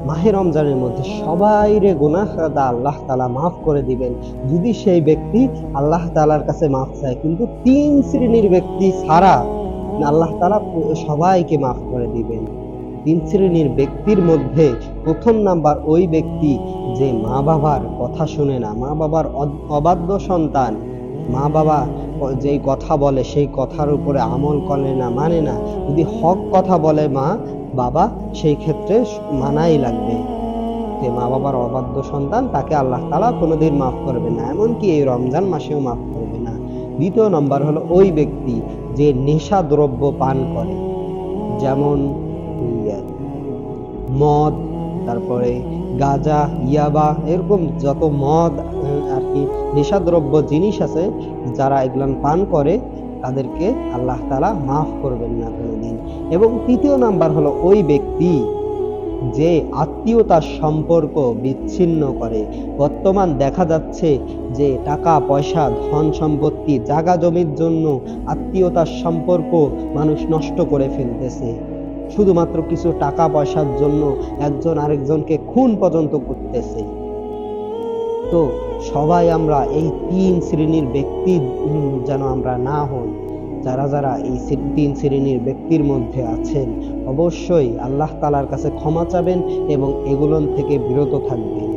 মাহে রমজানের মধ্যে সবাইরে গুনাহ আল্লাহ তাআলা মাফ করে দিবেন, যদি সেই ব্যক্তি আল্লাহ তাআলার কাছে মাফ চায়। কিন্তু 3 শ্রেণীর ব্যক্তি ছাড়া আল্লাহ তাআলা সবাইকে মাফ করে দিবেন। 3 শ্রেণীর ব্যক্তির মধ্যে প্রথম নাম্বার ওই ব্যক্তি যে মা বাবার কথা শুনে না, মা বাবার অবাধ্য সন্তান। মা বাবা যেই কথা বলে সেই কথার উপরে আমল করে না, মানে না। যদি হক কথা বলে মা বাবা, সেই ক্ষেত্রে মানাই লাগবে। যে মা বাবার অবাধ্য সন্তান, তাকে আল্লাহ তাআলা কোনোদিন মাফ করবে না, এমনকি এই রমজান মাসেও মাফ করবে না। দ্বিতীয় নম্বর হলো ওই ব্যক্তি যে নেশা দ্রব্য পান করে, যেমন মদ, তারপরে গাঁজা, ইয়াবা, এরকম যত মদ আর কি নেশাদ্রব্য জিনিস আছে, যারা এগুলো পান করে তাদেরকে আল্লাহ তাআলা মাফ করবেন না কোনোদিন। এবং তৃতীয় নাম্বার হলো ওই ব্যক্তি যে আত্মীয়তার সম্পর্ক বিচ্ছিন্ন করে। বর্তমান দেখা যাচ্ছে যে টাকা পয়সা, ধন সম্পত্তি, জায়গা জমির জন্য আত্মীয়তার সম্পর্ক মানুষ নষ্ট করে ফেলতেছে। শুধুমাত্র কিছু টাকা পয়সার জন্য একজন আরেকজনকে খুন পর্যন্ত করতেছে। তো সবাই আমরা এই 3 শ্রেণীর ব্যক্তি যেন আমরা না হই। যারা যারা এই 3 শ্রেণীর ব্যক্তির মধ্যে আছেন, অবশ্যই আল্লাহ তাআলার কাছে ক্ষমা চাবেন এবং এগুলোর থেকে বিরত থাকবেন।